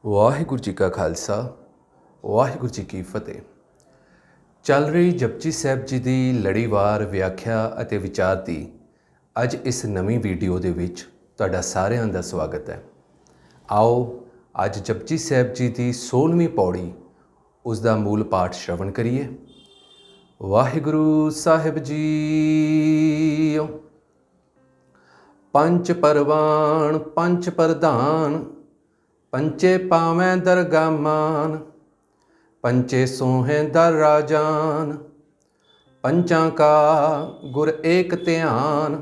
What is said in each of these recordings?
ਵਾਹਿਗੁਰੂ ਜੀ ਕਾ ਖਾਲਸਾ ਵਾਹਿਗੁਰੂ ਜੀ ਕੀ ਫਤਿਹ। ਚੱਲ ਰਹੀ ਜਪਜੀ ਸਾਹਿਬ ਜੀ ਦੀ ਲੜੀਵਾਰ ਵਿਆਖਿਆ ਅਤੇ ਵਿਚਾਰ ਦੀ ਅੱਜ ਇਸ ਨਵੀਂ ਵੀਡੀਓ ਦੇ ਵਿੱਚ ਤੁਹਾਡਾ ਸਾਰਿਆਂ ਦਾ ਸਵਾਗਤ ਹੈ। ਆਓ ਅੱਜ ਜਪਜੀ ਸਾਹਿਬ ਜੀ ਦੀ 16ਵੀਂ ਪੌੜੀ ਉਸ ਦਾ ਮੂਲ ਪਾਠ ਸ਼ਰਵਣ ਕਰੀਏ। ਵਾਹਿਗੁਰੂ ਸਾਹਿਬ ਜੀ। ਪੰਚ ਪਰਵਾਨ ਪੰਚ ਪ੍ਰਧਾਨ, पंचे पावें दरगा मान, पंचे सोहें दर राजान, पंचां का गुर एक ध्यान,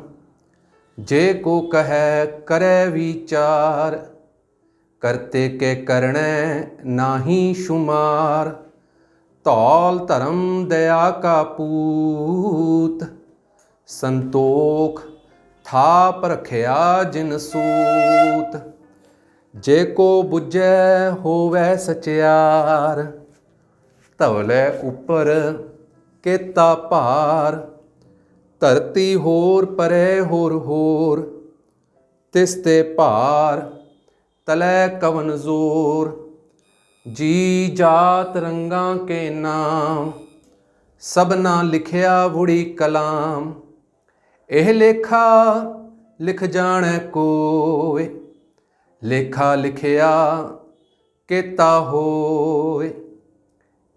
जे को कहे करे विचार, करते के करने नाही शुमार, धौल धर्म दया का पूत, संतोख थाप रखिया जिन सूत, जे को बुझे होवे सचियार, धवले उपर केता भार, धरती होर परे होर, तिसते भार तले कवन जोर, जी जात रंगा के नाम, सबना लिखिया वुड़ी कलाम, एह लेखा लिख जाने कोय, लेखा लिखिया केता होए,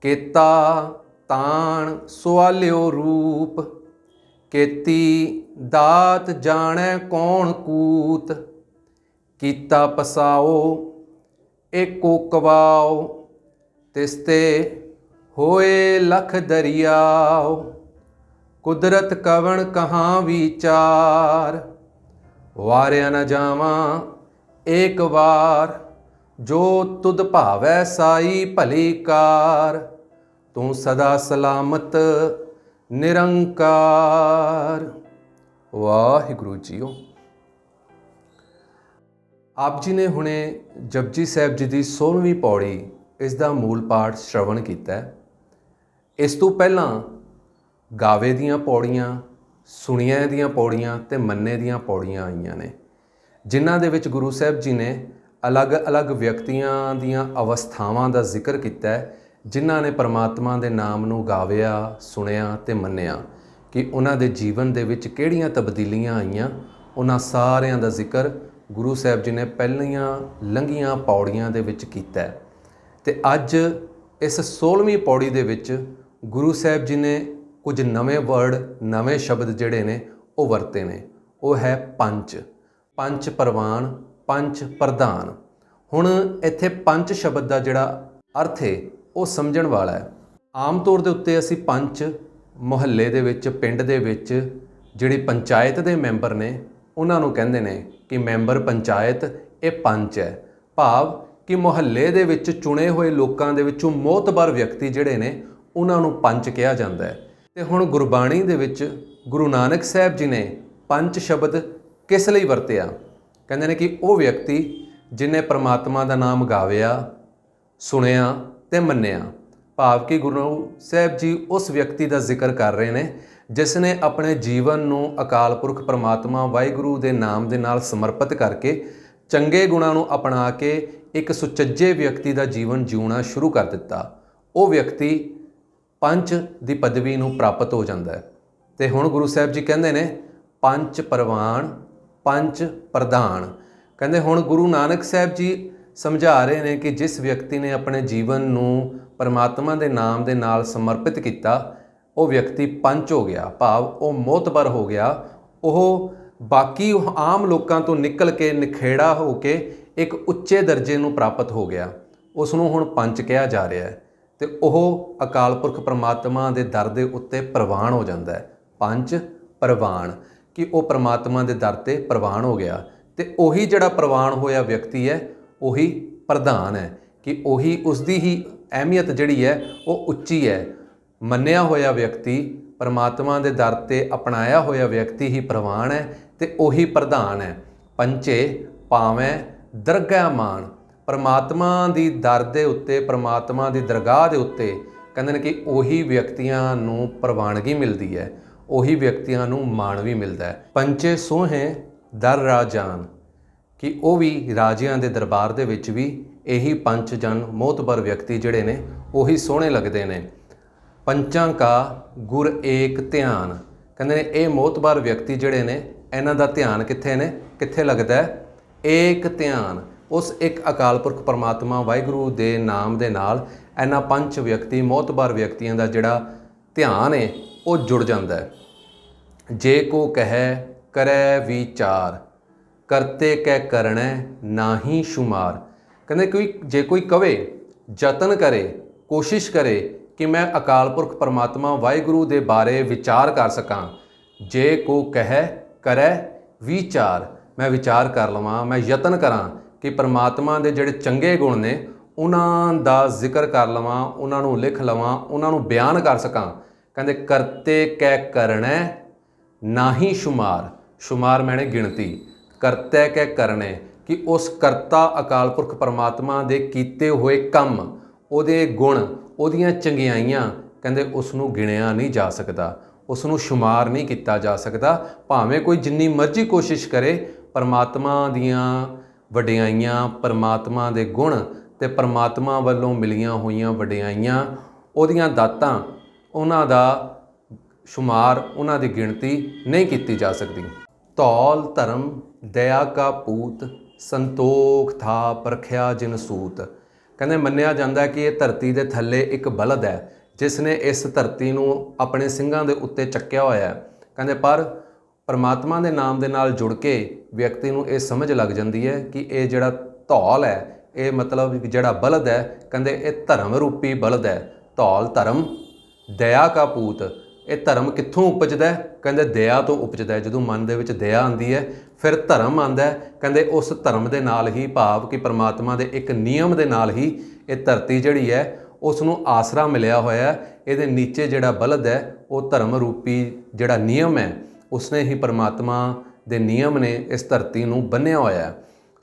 केता ताण सुआलियो रूप, केती दात जाने कौन कूत, कीता पसाओ एको कवाओ, तिसते होए लख दरियाओ, कुदरत कवन कहाँ विचार, वारिया न जावा एक बार, जो तुद भावै साई भली कार, तू सदा सलामत निरंकार। वाहिगुरु जीओ। आप जी ने हुणे जपजी साहिब जी की 16वीं पौड़ी इसका मूल पाठ श्रवण किया। इस तो पहला गावे दियाँ पौड़ियाँ, सुनिया दियाँ पौड़ियाँ ते मन्ने दियाँ पौड़ियाँ आईयां ने, जिन्हां दे विच गुरु साहिब जी ने अलग अलग व्यक्तियां दियां अवस्थावां दा जिक्र किया है, जिन्हां ने परमात्मा दे नाम नूं गाविया, सुनिया ते मन्निया कि उन्हां दे जीवन दे विच किहड़ियां तब्दीलियां आईयां। उन्हां सारियां दा जिक्र गुरु साहिब जी ने पहलियां लंघियां पौड़ियां दे विच कीता है। ते अज इस 16वीं पौड़ी दे विच गुरु साहिब जी ने कुछ नवे वर्ड, नवे शब्द जिहड़े ने वो वरते ने। वो है पंच, पंच परवान, पंच प्रधान। हुण इत्थे पंच शब्द का जिहड़ा अर्थ है वो समझण वाला है। आम तौर के उत्ते असीं पंच मुहल्ले दे विच, पिंड दे विच जिहड़ी पंचायत दे मैंबर ने उन्हां नूं कहिंदे ने कि मैंबर पंचायत ये पंच है। भाव कि मुहल्ले दे विच चुने हुए लोकां दे विचों मोहतबर व्यक्ति जिहड़े ने उन्हां नूं पंच कहा जांदा है। ते हुण गुरबाणी दे विच गुरु नानक साहिब जी ने पंच शब्द किस लई वरतिया? कहते हैं कि वो व्यक्ति जिन्हें परमात्मा का नाम गाविया, सुनिया ते मन्निया। भाव कि गुरु साहिब जी उस व्यक्ति का जिक्र कर रहे हैं जिसने अपने जीवन नूं अकाल पुरख परमात्मा वाहिगुरू के नाम के नाल समर्पित करके चंगे गुणां नूं अपना के एक सुचज्जे व्यक्ति का जीवन जीउणा शुरू कर दिता। वो व्यक्ति पंच की पदवी नूं प्राप्त हो जाता है। तो हुण गुरु साहिब जी कहते हैं पंच परवान, पंच प्रधान। कहते हुण गुरु नानक साहिब जी समझा रहे हैं कि जिस व्यक्ति ने अपने जीवन नूं परमात्मा के नाम के नाल समर्पित किया वो व्यक्ति पंच हो गया। भाव वो मोहतबर हो गया। वो बाकी आम लोगों तो निकल के निखेड़ा हो के एक उच्चे दर्जे नूं प्राप्त हो गया। उसनूं हुण पंच कहा जा रहा है। तो वह अकाल पुरख परमात्मा के दर के उत्ते प्रवान हो जाता है। पंच प्रवान कि वो परमात्मा के दर ते प्रवान हो गया। तो उही जिहड़ा प्रवान होया व्यक्ति है उही प्रधान है कि उही उसकी ही अहमियत जिहड़ी है वो उच्ची है। मन्निया होया व्यक्ति, परमात्मा के दर ते अपनाया होया व्यक्ति ही प्रवान है तो उही प्रधान है। पंचे पावें दरगाह मान, परमात्मा की दर दे उत्ते, परमात्मा की दरगाह के उत्ते कहते हैं कि उही व्यक्तियों नूं प्रवानगी मिलती है, उही व्यक्तियों नूं मान भी मिलता है। पंचे सोहें दर राजान कि वह भी राजियां दे दरबार दे विच भी यही पंच जन मोहतबर व्यक्ति जिहड़े ने उही सोहणे लगदे ने। पंचां का गुर एक ध्यान, कहंदे ने ये मोहतबर व्यक्ति जिहड़े ने इन्हां दा ध्यान कित्थे ने, कित्थे लगदा है, एक ध्यान उस एक अकाल पुरख परमात्मा वाहिगुरू दे नाम दे नाल इन्हां पंच व्यक्ति मोहतबर व्यक्तियों का जिहड़ा ध्यान है वो जुड़ जाता है। जे को कहे करे विचार, करते कै करणे नाही शुमार, कहते कोई जे कोई कवे जतन करे कोशिश करे कि मैं अकाल पुरख परमात्मा वाहिगुरू दे बारे विचार कर सकां, जे को कहे करे विचार, मैं विचार कर लवां, मैं यतन करां कि परमात्मा दे जिहड़े चंगे गुण ने उन्हां दा जिक्र कर लवां, उन्हां नूं लिख लवां, उन्हां नूं बयान कर सकां। कहंदे करते कै करणे नाही शुमार, शुमार मैंने गिणती, करते कै करणे कि उस करता अकाल पुरख परमात्मा दे कीते हुए कम, उहदे गुण, उहदियां चंगियाइयां, कहंदे उसनूं गिणिया नहीं जा सकदा, उसनूं शुमार नहीं किया जा सकता। भावें कोई जिन्नी मर्जी कोशिश करे, परमात्मा दियां वडियाइयां, परमात्मा दे गुण ते परमात्मा वालों मिलियां होईयां वडियाइयां, उहदियां दातां, उन्हां दा शुमार, उन्हां दी गिणती नहीं की जा सकती। धौल धर्म दया का पूत, संतोख था परखिया जिन सूत, कहंदे मन्निया जांदा कि ये धरती दे थल्ले एक बलद है जिसने इस धरती नूं अपने ਸਿੰਘਾਂ ਦੇ ਉੱਤੇ ਚੱਕਿਆ ਹੋਇਆ है। कहंदे पर परमात्मा दे नाम दे नाल जुड़ के व्यक्ति नूं ये समझ लग जाती है कि ये जिहड़ा धौल है, ये मतलब जिहड़ा बलद है, कहंदे ये धर्म रूपी बलद है। धौल धर्म दया का पूत, ये धर्म कित्थों उपजदा है, कहंदे दया तो उपजदा है। जदों मन दे विच दया आंदी है फिर धर्म आंदा है। कहंदे उस धर्म दे नाल ही, भाव कि परमात्मा दे एक नियम दे नाल ही ये धरती जिहड़ी है उसनूं आसरा मिलिया होया है। इहदे नीचे जिहड़ा बलद है वो धर्म रूपी जिहड़ा नियम है, उसने ही परमात्मा दे नियम ने इस धरती नूं बन्निया होया है।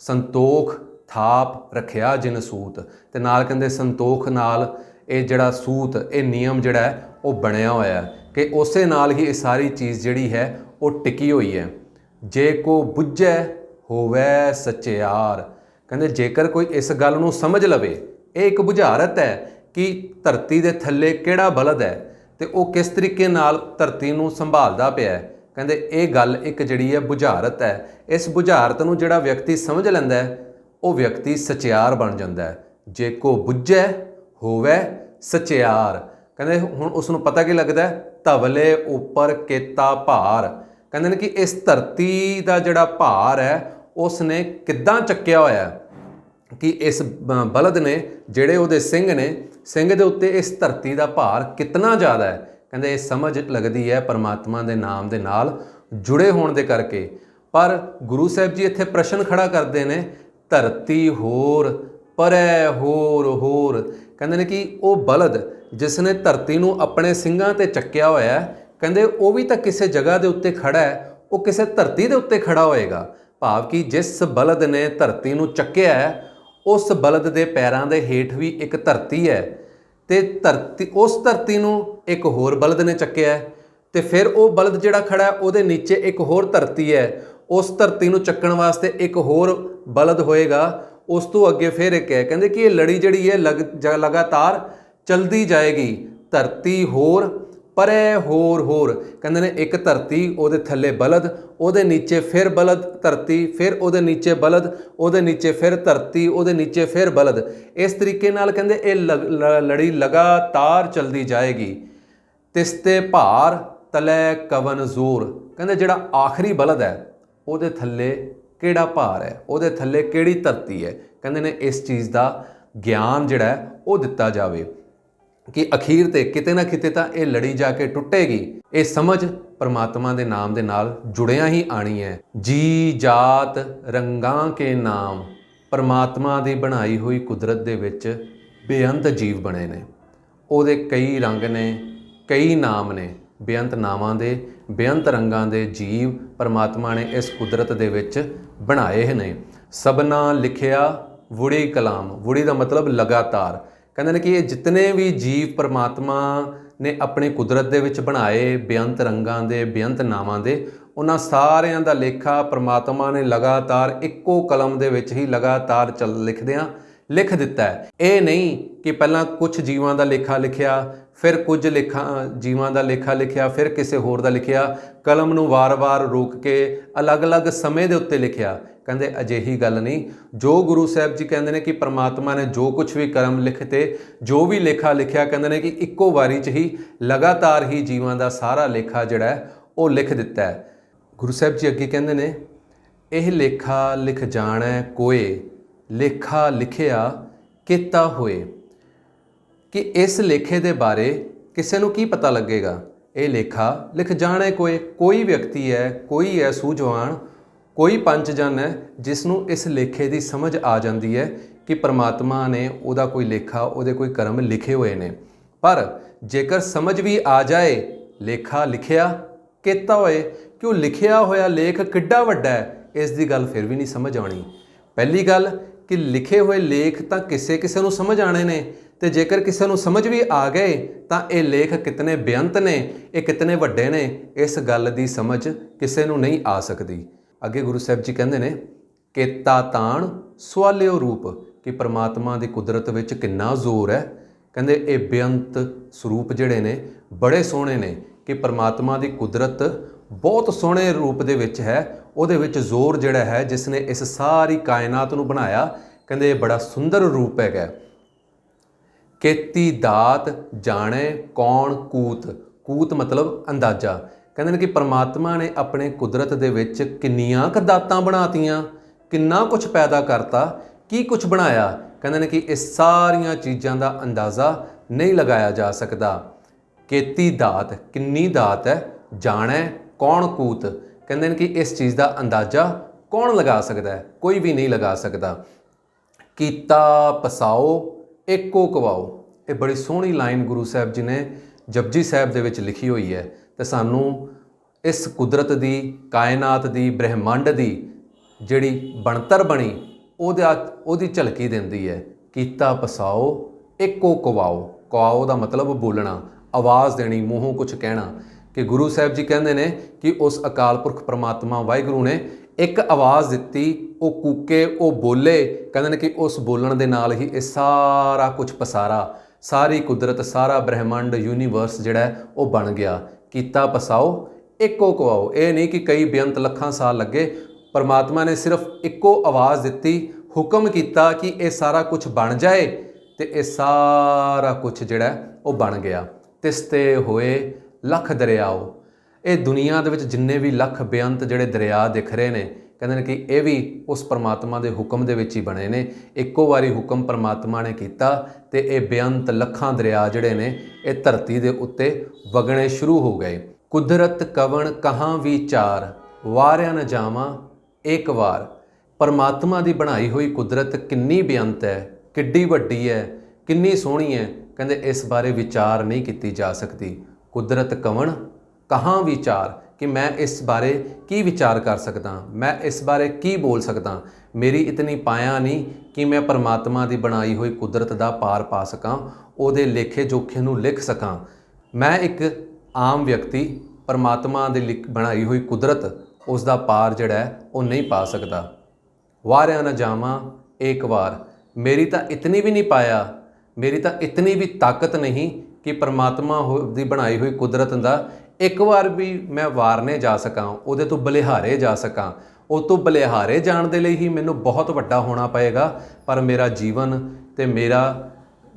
संतोख थाप रखिया जिन सूत, ते नाल कहंदे संतोख नाल ये जिहड़ा सूत, ये नियम जिहड़ा है वो बनिया होया है कि उसे नाल ही ये सारी चीज़ जिहड़ी है वो टिकी हुई है। जे को बुझे होवे सचियार, कहंदे जेकर कोई इस गल नूं समझ लवे, ये एक बुझारत है कि धरती दे थल्ले किहड़ा बलद है ते वो किस तरीके नाल धरती नूं संभालदा पिया है। कहंदे ये गल एक जिहड़ी है बुझारत है। इस बुझारत नूं जिहड़ा व्यक्ति समझ लैंदा है वो व्यक्ति सचियार बन जांदा है। जे को बुझे होवे सचियार, कहंदे हुण उसनूं पता की लगदा है, धवले उपर केता भार, कहंदे ने कि इस धरती का जिहड़ा भार है उसने किद्दां चक्किया होया कि इस बलद ने जिहड़े उहदे सिंह ने, सिंह दे उत्ते इस धरती का भार कितना ज़्यादा है। कहंदे ये समझ लगदी है परमात्मा दे नाम दे नाल जुड़े होण दे करके। पर गुरु साहिब जी इत्थे प्रश्न खड़ा करते हैं, धरती होर परै होर, कहंदे ने कि वो बलद जिसने धरती नूं अपने ਸਿੰਘਾਂ ते चक्किया होया है, कहंदे वो भी तो किसी जगह के उत्ते खड़ा है, वो किसी धरती के उत्ते खड़ा होएगा। भाव कि जिस बलद ने धरती नूं चक्किया है उस बलद के पैरों के हेठ भी एक धरती है, तो धरती, उस धरती नूं एक होर बलद ने चक्किया है, तो फिर वो बलद जिहड़ा खड़ा है उहदे नीचे एक होर धरती है, उस धरती नूं चक्कण वास्ते एक होर बलद होएगा, उस तो अगे फिर एक है। कहंदे कि ये लड़ी जिहड़ी है लगातार चलती जाएगी। धरती होर परै होर, कहंदे ने एक धरती, उहदे थल्ले बलद, उहदे नीचे फिर बलद धरती, फिर उहदे नीचे बलद, उहदे नीचे फिर धरती, उहदे नीचे फिर बलद। इस तरीके नाल कहंदे ये लड़ी लगातार चलती जाएगी। तिसते भार तले कवन जोर, कहंदे जिहड़ा आखिरी बलद है उहदे थल्ले किहड़ा भार है, उहदे थल्ले किहड़ी धरती है। कहंदे ने इस चीज़ का ज्ञान जिहड़ा है वो दिता जावे कि अखीर ते किते ना किते तां ये लड़ी जाके टुटेगी। ये समझ परमात्मा दे नाम दे नाल जुड़िया ही आनी है। जी जात रंगां के नाम, परमात्मा दी बनाई हुई कुदरत दे विच बेअंत जीव बने ने, उहदे कई रंग ने, कई नाम ने, बेअंत नावां दे, बेअंत रंगां दे जीव परमात्मा ने इस कुदरत दे विच बनाए ने। सबना लिखिया वुड़ी कलाम, वुड़ी का मतलब लगातार। कहते हैं कि ये जितने भी जीव परमात्मा ने अपनी कुदरत दे विच बनाए, बेअंत रंगां दे, बेअंत नावां दे, उन्हां सारियां दा लेखा परमात्मा ने लगातार इक्को कलम दे विच ही लगातार लिखदियां ਲਿਖ ਦਿੱਤਾ ਹੈ। ਇਹ ਨਹੀਂ ਕਿ ਪਹਿਲਾਂ ਕੁਝ ਜੀਵਾਂ ਦਾ ਲੇਖਾ ਲਿਖਿਆ, ਫਿਰ ਕੁਝ ਜੀਵਾਂ ਦਾ ਲੇਖਾ ਲਿਖਿਆ, ਫਿਰ ਕਿਸੇ ਹੋਰ ਦਾ ਲਿਖਿਆ, ਕਲਮ ਨੂੰ ਵਾਰ-ਵਾਰ ਰੋਕ ਕੇ ਅਲੱਗ-ਅਲੱਗ ਸਮੇਂ ਦੇ ਉੱਤੇ ਲਿਖਿਆ। ਕਹਿੰਦੇ ਅਜਿਹੀ ਗੱਲ ਨਹੀਂ। ਜੋ ਗੁਰੂ ਸਾਹਿਬ ਜੀ ਕਹਿੰਦੇ ਨੇ ਕਿ ਪਰਮਾਤਮਾ ਨੇ ਜੋ ਕੁਝ ਵੀ ਕਰਮ ਲਿਖਤੇ, ਜੋ ਵੀ ਲੇਖਾ ਲਿਖਿਆ, ਕਹਿੰਦੇ ਨੇ ਕਿ ਇੱਕੋ ਵਾਰੀ 'ਚ ਹੀ ਲਗਾਤਾਰ ਹੀ ਜੀਵਾਂ ਦਾ ਸਾਰਾ ਲੇਖਾ ਜਿਹੜਾ ਹੈ ਉਹ ਲਿਖ ਦਿੱਤਾ ਹੈ। ਗੁਰੂ ਸਾਹਿਬ ਜੀ ਅੱਗੇ ਕਹਿੰਦੇ ਨੇ, ਇਹ ਲੇਖਾ ਲਿਖ ਜਾਣੈ ਕੋਏ, ਲੇਖਾ ਲਿਖਿਆ ਕੀਤਾ ਹੋਏ। ਕਿ ਇਸ ਲੇਖੇ ਦੇ ਬਾਰੇ ਕਿਸੇ ਨੂੰ ਕੀ ਪਤਾ ਲੱਗੇਗਾ? ਇਹ ਲੇਖਾ ਲਿਖ ਜਾਣੈ ਕੋਏ, ਕੋਈ ਵਿਅਕਤੀ ਹੈ, ਕੋਈ ਹੈ ਸੂਝਵਾਨ, ਕੋਈ ਪੰਚਜਨ ਹੈ ਜਿਸ ਨੂੰ ਇਸ ਲੇਖੇ ਦੀ ਸਮਝ ਆ ਜਾਂਦੀ ਹੈ ਕਿ ਪਰਮਾਤਮਾ ਨੇ ਉਹਦਾ ਕੋਈ ਲੇਖਾ, ਉਹਦੇ ਕੋਈ ਕਰਮ ਲਿਖੇ ਹੋਏ ਨੇ। ਪਰ ਜੇਕਰ ਸਮਝ ਵੀ ਆ ਜਾਏ ਲੇਖਾ ਲਿਖਿਆ ਕੀਤਾ ਹੋਏ ਕਿ ਉਹ ਲਿਖਿਆ ਹੋਇਆ ਲੇਖ ਕਿੱਡਾ ਵੱਡਾ ਹੈ, ਇਸ ਦੀ ਗੱਲ ਫਿਰ ਵੀ ਨਹੀਂ ਸਮਝ ਆਉਣੀ। ਪਹਿਲੀ ਗੱਲ ਕਿ ਲਿਖੇ ਹੋਏ ਲੇਖ ਤਾਂ ਕਿਸੇ ਕਿਸੇ ਨੂੰ ਸਮਝ ਆਣੇ ਨੇ, ਤੇ ਜੇਕਰ ਕਿਸੇ ਨੂੰ ਸਮਝ ਵੀ ਆ ਗਏ ਤਾਂ ਇਹ ਲੇਖ ਕਿਤਨੇ ਬੇਅੰਤ ਨੇ, ਇਹ ਕਿਤਨੇ ਵੱਡੇ ਨੇ, ਇਸ ਗੱਲ ਦੀ ਸਮਝ ਕਿਸੇ ਨੂੰ ਨਹੀਂ ਆ ਸਕਦੀ। ਅੱਗੇ ਗੁਰੂ ਸਾਹਿਬ ਜੀ ਕਹਿੰਦੇ ਨੇ, ਕੇਤਾ ਤਾਣ ਸਵਾਲਿਓ ਰੂਪ, ਕਿ ਪਰਮਾਤਮਾ ਦੀ ਕੁਦਰਤ ਵਿੱਚ ਕਿੰਨਾ ਜ਼ੋਰ ਹੈ। ਕਹਿੰਦੇ ਇਹ ਬੇਅੰਤ ਸਰੂਪ ਜਿਹੜੇ ਨੇ ਬੜੇ ਸੋਹਣੇ ਨੇ, ਕਿ ਪਰਮਾਤਮਾ ਦੀ ਕੁਦਰਤ ਬਹੁਤ ਸੋਹਣੇ ਰੂਪ ਦੇ ਵਿੱਚ ਹੈ, ਉਹਦੇ ਵਿੱਚ ਜ਼ੋਰ ਜਿਹੜਾ ਹੈ ਜਿਸ ਨੇ ਇਸ ਸਾਰੀ ਕਾਇਨਾਤ ਨੂੰ ਬਣਾਇਆ। ਕਹਿੰਦੇ ਇਹ ਬੜਾ ਸੁੰਦਰ ਰੂਪ ਹੈਗਾ। ਕੇਤੀ ਦਾਤ ਜਾਣੇ ਕੌਣ ਕੂਤ, ਕੂਤ ਮਤਲਬ ਅੰਦਾਜ਼ਾ। ਕਹਿੰਦੇ ਨੇ ਕਿ ਪਰਮਾਤਮਾ ਨੇ ਆਪਣੇ ਕੁਦਰਤ ਦੇ ਵਿੱਚ ਕਿੰਨੀਆਂ ਕੁ ਦਾਤਾਂ ਬਣਾਤੀਆਂ, ਕਿੰਨਾ ਕੁਝ ਪੈਦਾ ਕਰਤਾ, ਕੀ ਕੁਝ ਬਣਾਇਆ। ਕਹਿੰਦੇ ਨੇ ਕਿ ਇਹ ਸਾਰੀਆਂ ਚੀਜ਼ਾਂ ਦਾ ਅੰਦਾਜ਼ਾ ਨਹੀਂ ਲਗਾਇਆ ਜਾ ਸਕਦਾ। ਕੇਤੀ ਦਾਤ, ਕਿੰਨੀ ਦਾਤ ਹੈ, ਜਾਣੈ ਕੌਣ ਕੂਤ। ਕਹਿੰਦੇ ਨੇ ਕਿ ਇਸ ਚੀਜ਼ ਦਾ ਅੰਦਾਜ਼ਾ ਕੌਣ ਲਗਾ ਸਕਦਾ ਹੈ? ਕੋਈ ਵੀ ਨਹੀਂ ਲਗਾ ਸਕਦਾ। ਕੀਤਾ ਪਸਾਓ ਏਕੋ ਕਵਾਓ, ਇਹ ਬੜੀ ਸੋਹਣੀ ਲਾਈਨ ਗੁਰੂ ਸਾਹਿਬ ਜੀ ਨੇ ਜਪਜੀ ਸਾਹਿਬ ਦੇ ਵਿੱਚ ਲਿਖੀ ਹੋਈ ਹੈ, ਤੇ ਸਾਨੂੰ ਇਸ ਕੁਦਰਤ ਦੀ, ਕਾਇਨਾਤ ਦੀ, ਬ੍ਰਹਿਮੰਡ ਦੀ ਜਿਹੜੀ ਬਣਤਰ ਬਣੀ ਉਹਦੀ ਝਲਕੀ ਦਿੰਦੀ ਹੈ। ਕੀਤਾ ਪਸਾਓ ਏਕੋ ਕਵਾਓ, ਕਵਾਓ ਦਾ ਮਤਲਬ ਬੋਲਣਾ, ਆਵਾਜ਼ ਦੇਣੀ, ਮੂੰਹੋਂ ਕੁਝ ਕਹਿਣਾ। ਕਿ ਗੁਰੂ ਸਾਹਿਬ ਜੀ ਕਹਿੰਦੇ ਨੇ ਕਿ ਉਸ ਅਕਾਲ ਪੁਰਖ ਪਰਮਾਤਮਾ ਵਾਹਿਗੁਰੂ ਨੇ ਇੱਕ ਆਵਾਜ਼ ਦਿੱਤੀ, ਉਹ ਕੂਕੇ, ਉਹ ਬੋਲੇ। ਕਹਿੰਦੇ ਨੇ ਕਿ ਉਸ ਬੋਲਣ ਦੇ ਨਾਲ ਹੀ ਇਹ ਸਾਰਾ ਕੁਝ ਪਸਾਰਾ, ਸਾਰੀ ਕੁਦਰਤ, ਸਾਰਾ ਬ੍ਰਹਿਮੰਡ, ਯੂਨੀਵਰਸ ਜਿਹੜਾ ਉਹ ਬਣ ਗਿਆ। ਕੀਤਾ ਪਸਾਓ ਇੱਕੋ ਕਵਾਓ, ਇਹ ਨਹੀਂ ਕਿ ਕਈ ਬੇਅੰਤ ਲੱਖਾਂ ਸਾਲ ਲੱਗੇ। ਪਰਮਾਤਮਾ ਨੇ ਸਿਰਫ ਇੱਕੋ ਆਵਾਜ਼ ਦਿੱਤੀ, ਹੁਕਮ ਕੀਤਾ ਕਿ ਇਹ ਸਾਰਾ ਕੁਝ ਬਣ ਜਾਏ, ਤੇ ਇਹ ਸਾਰਾ ਕੁਝ ਜਿਹੜਾ ਉਹ ਬਣ ਗਿਆ। ਤਿਸਤੇ ਹੋਏ ਲੱਖ ਦਰਿਆਓ, ਇਹ ਦੁਨੀਆ ਦੇ ਵਿੱਚ ਜਿੰਨੇ ਵੀ ਲੱਖ ਬੇਅੰਤ ਜਿਹੜੇ ਦਰਿਆ ਦਿਖ ਰਹੇ ਨੇ, ਕਹਿੰਦੇ ਨੇ ਕਿ ਇਹ ਵੀ ਉਸ ਪਰਮਾਤਮਾ ਦੇ ਹੁਕਮ ਦੇ ਵਿੱਚ ਹੀ ਬਣੇ ਨੇ। ਇੱਕੋ ਵਾਰੀ ਹੁਕਮ ਪਰਮਾਤਮਾ ਨੇ ਕੀਤਾ ਤੇ ਇਹ ਬੇਅੰਤ ਲੱਖਾਂ ਦਰਿਆ ਜਿਹੜੇ ਨੇ ਇਹ ਧਰਤੀ ਦੇ ਉੱਤੇ ਵਗਣੇ ਸ਼ੁਰੂ ਹੋ ਗਏ। ਕੁਦਰਤ ਕਵਣ ਕਹਾਂ ਵਿਚਾਰ, ਵਾਰਿਆ ਨ ਜਾਵਾਂ ਇੱਕ ਵਾਰ। ਪਰਮਾਤਮਾ ਦੀ ਬਣਾਈ ਹੋਈ ਕੁਦਰਤ ਕਿੰਨੀ ਬੇਅੰਤ ਹੈ, ਕਿੱਡੀ ਵੱਡੀ ਹੈ, ਕਿੰਨੀ ਸੋਹਣੀ ਹੈ। ਕਹਿੰਦੇ ਇਸ ਬਾਰੇ ਵਿਚਾਰ ਨਹੀਂ ਕੀਤੀ ਜਾ ਸਕਦੀ। ਕੁਦਰਤ ਕਵਣ ਕਹਾਂ ਵਿਚਾਰ, ਕਿ ਮੈਂ ਇਸ ਬਾਰੇ ਕੀ ਵਿਚਾਰ ਕਰ ਸਕਦਾ, ਮੈਂ ਇਸ ਬਾਰੇ ਕੀ ਬੋਲ ਸਕਦਾ। ਮੇਰੀ ਇਤਨੀ ਪਾਇਆ ਨਹੀਂ ਕਿ ਮੈਂ ਪਰਮਾਤਮਾ ਦੀ ਬਣਾਈ ਹੋਈ ਕੁਦਰਤ ਦਾ ਪਾਰ ਪਾ ਸਕਾਂ, ਉਹਦੇ ਲੇਖੇ ਜੋਖੇ ਨੂੰ ਲਿਖ ਸਕਾਂ। ਮੈਂ ਇੱਕ ਆਮ ਵਿਅਕਤੀ ਪਰਮਾਤਮਾ ਦੀ ਬਣਾਈ ਹੋਈ ਕੁਦਰਤ, ਉਸ ਦਾ ਪਾਰ ਜਿਹੜਾ ਹੈ ਉਹ ਨਹੀਂ ਪਾ ਸਕਦਾ। ਵਾਰਿਆ ਨਾ ਜਾਵਾਂ ਇੱਕ ਵਾਰ, ਮੇਰੀ ਤਾਂ ਇਤਨੀ ਵੀ ਨਹੀਂ ਪਾਇਆ, ਮੇਰੀ ਤਾਂ ਇਤਨੀ ਵੀ ਤਾਕਤ ਨਹੀਂ ਕਿ ਪਰਮਾਤਮਾ ਦੀ ਬਣਾਈ ਹੋਈ ਕੁਦਰਤ ਦਾ ਇੱਕ ਵਾਰ ਵੀ ਮੈਂ ਵਾਰਨੇ ਜਾ ਸਕਾਂ, ਉਹਦੇ ਤੋਂ ਬਲਿਹਾਰੇ ਜਾ ਸਕਾਂ। ਉਹ ਤੋਂ ਬਲਿਹਾਰੇ ਜਾਣ ਦੇ ਲਈ ਹੀ ਮੈਨੂੰ ਬਹੁਤ ਵੱਡਾ ਹੋਣਾ ਪਏਗਾ। ਪਰ ਮੇਰਾ ਜੀਵਨ ਤੇ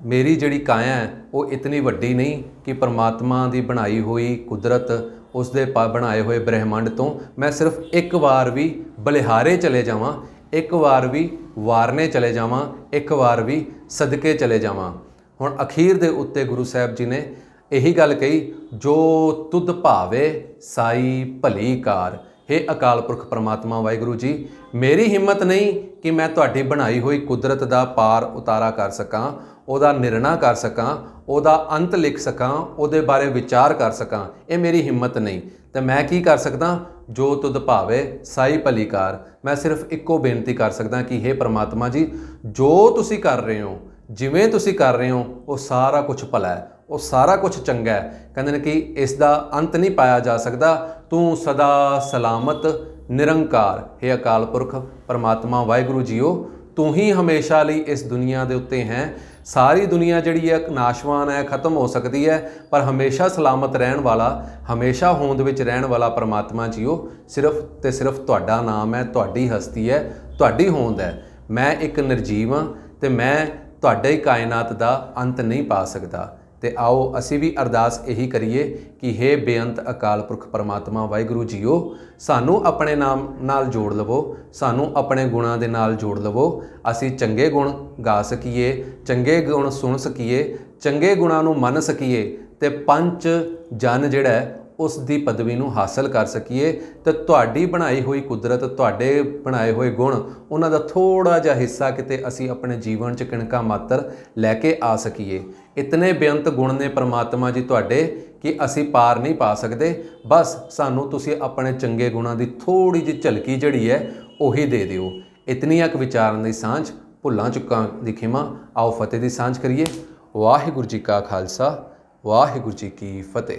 ਮੇਰੀ ਜਿਹੜੀ ਕਾਇਆ ਹੈ ਉਹ ਇਤਨੀ ਵੱਡੀ ਨਹੀਂ ਕਿ ਪਰਮਾਤਮਾ ਦੀ ਬਣਾਈ ਹੋਈ ਕੁਦਰਤ, ਉਸ ਦੇ ਬਣਾਏ ਹੋਏ ਬ੍ਰਹਿਮੰਡ ਤੋਂ ਮੈਂ ਸਿਰਫ ਇੱਕ ਵਾਰ ਵੀ ਬਲਿਹਾਰੇ ਚਲੇ ਜਾਵਾਂ, ਇੱਕ ਵਾਰ ਵੀ ਵਾਰਨੇ ਚਲੇ ਜਾਵਾਂ, ਇੱਕ ਵਾਰ ਵੀ ਸਦਕੇ ਚਲੇ ਜਾਵਾਂ। ਹੁਣ ਅਖੀਰ ਦੇ ਉੱਤੇ ਗੁਰੂ ਸਾਹਿਬ ਜੀ ਨੇ ਇਹੀ ਗੱਲ ਕਹੀ, ਜੋ ਤੁਧ ਭਾਵੇ ਸਾਈ ਭਲੀ ਕਾਰ। ਹੇ ਅਕਾਲ ਪੁਰਖ ਪਰਮਾਤਮਾ ਵਾਹਿਗੁਰੂ ਜੀ, ਮੇਰੀ ਹਿੰਮਤ ਨਹੀਂ ਕਿ ਮੈਂ ਤੁਹਾਡੀ ਬਣਾਈ ਹੋਈ ਕੁਦਰਤ ਦਾ ਪਾਰ ਉਤਾਰਾ ਕਰ ਸਕਾਂ, ਉਹਦਾ ਨਿਰਣਾ ਕਰ ਸਕਾਂ, ਉਹਦਾ ਅੰਤ ਲਿਖ ਸਕਾਂ, ਉਹਦੇ ਬਾਰੇ ਵਿਚਾਰ ਕਰ ਸਕਾਂ। ਇਹ ਮੇਰੀ ਹਿੰਮਤ ਨਹੀਂ। ਤੇ ਮੈਂ ਕੀ ਕਰ ਸਕਦਾ? ਜੋ ਤੁਧ ਭਾਵੇ ਸਾਈ ਭਲੀ ਕਾਰ। ਮੈਂ ਸਿਰਫ ਇੱਕੋ ਬੇਨਤੀ ਕਰ ਸਕਦਾ ਕਿ ਹੇ ਪਰਮਾਤਮਾ ਜੀ, ਜੋ ਤੁਸੀਂ ਕਰ ਰਹੇ ਹੋ, ਜਿਵੇਂ ਤੁਸੀਂ ਕਰ ਰਹੇ ਹੋ, ਉਹ ਸਾਰਾ ਕੁਝ ਭਲਾ ਹੈ, ਉਹ ਸਾਰਾ ਕੁਝ ਚੰਗਾ ਹੈ। ਕਹਿੰਦੇ ਨੇ ਕਿ ਇਸ ਦਾ ਅੰਤ ਨਹੀਂ ਪਾਇਆ ਜਾ ਸਕਦਾ। ਤੂੰ ਸਦਾ ਸਲਾਮਤ ਨਿਰੰਕਾਰ। ਹੇ ਅਕਾਲ ਪੁਰਖ ਪਰਮਾਤਮਾ ਵਾਹਿਗੁਰੂ ਜੀਓ, ਤੂੰ ਹੀ ਹਮੇਸ਼ਾ ਲਈ ਇਸ ਦੁਨੀਆ ਦੇ ਉੱਤੇ ਹੈ। ਸਾਰੀ ਦੁਨੀਆ ਜਿਹੜੀ ਹੈ ਨਾਸ਼ਵਾਨ ਹੈ, ਖਤਮ ਹੋ ਸਕਦੀ ਹੈ, ਪਰ ਹਮੇਸ਼ਾ ਸਲਾਮਤ ਰਹਿਣ ਵਾਲਾ, ਹਮੇਸ਼ਾ ਹੋਂਦ ਵਿੱਚ ਰਹਿਣ ਵਾਲਾ ਪਰਮਾਤਮਾ ਜੀਓ ਸਿਰਫ ਤੇ ਸਿਰਫ ਤੁਹਾਡਾ ਨਾਮ ਹੈ, ਤੁਹਾਡੀ ਹਸਤੀ ਹੈ, ਤੁਹਾਡੀ ਹੋਂਦ ਹੈ। ਮੈਂ ਇੱਕ ਨਿਰਜੀਵ ਹਾਂ ਤੇ ਮੈਂ ਤੁਹਾਡੇ ਕਾਇਨਾਤ ਦਾ ਅੰਤ ਨਹੀਂ ਪਾ ਸਕਦਾ। ਤੇ ਆਓ ਅਸੀਂ ਵੀ ਅਰਦਾਸ ਇਹੀ ਕਰੀਏ ਕਿ ਹੇ ਬੇਅੰਤ ਅਕਾਲ ਪੁਰਖ ਪਰਮਾਤਮਾ ਵਾਹਿਗੁਰੂ ਜੀਓ, ਸਾਨੂੰ ਆਪਣੇ ਨਾਮ ਨਾਲ ਜੋੜ ਲਵੋ, ਸਾਨੂੰ ਆਪਣੇ ਗੁਣਾਂ ਦੇ ਨਾਲ ਜੋੜ ਲਵੋ। ਅਸੀਂ ਚੰਗੇ ਗੁਣ ਗਾ ਸਕੀਏ, ਚੰਗੇ ਗੁਣ ਸੁਣ ਸਕੀਏ, ਚੰਗੇ ਗੁਣਾਂ ਨੂੰ ਮੰਨ ਸਕੀਏ ਤੇ ਪੰਚ ਜਨ ਜਿਹੜਾ ਹੈ ਉਸ ਦੀ ਪਦਵੀ ਨੂੰ ਹਾਸਲ ਕਰ ਸਕੀਏ। ਤੇ ਤੁਹਾਡੀ ਬਣਾਈ ਹੋਈ ਕੁਦਰਤ, ਤੁਹਾਡੇ ਬਣਾਏ ਹੋਏ ਗੁਣ, ਉਹਨਾਂ ਦਾ ਥੋੜਾ ਜਿਹਾ ਹਿੱਸਾ ਕਿਤੇ ਅਸੀਂ ਆਪਣੇ ਜੀਵਨ 'ਚ ਕਿਣਕਾ ਮਾਤਰ ਲੈ ਕੇ ਆ ਸਕੀਏ। ਇਤਨੇ ਬੇਅੰਤ ਗੁਣ ਨੇ ਪਰਮਾਤਮਾ ਜੀ ਤੁਹਾਡੇ ਕਿ ਅਸੀਂ ਪਾਰ ਨਹੀਂ ਪਾ ਸਕਦੇ। ਬਸ ਸਾਨੂੰ ਤੁਸੀਂ ਆਪਣੇ ਚੰਗੇ ਗੁਣਾਂ ਦੀ ਥੋੜੀ ਜਿਹੀ ਝਲਕੀ ਜਿਹੜੀ ਹੈ ਉਹੀ ਦੇ ਦਿਓ। ਇਤਨੀਆਂ ਕੁ ਵਿਚਾਰਨ ਦੀ ਸਾਂਝ, ਭੁੱਲਾਂ ਚੁੱਕਾਂ ਦੀ ਖਿਮਾ। ਆਓ ਫਤਿਹ ਦੀ ਸਾਂਝ ਕਰੀਏ। ਵਾਹਿਗੁਰੂ ਜੀ ਕਾ ਖਾਲਸਾ, ਵਾਹਿਗੁਰੂ ਜੀ ਕੀ ਫਤਿਹ।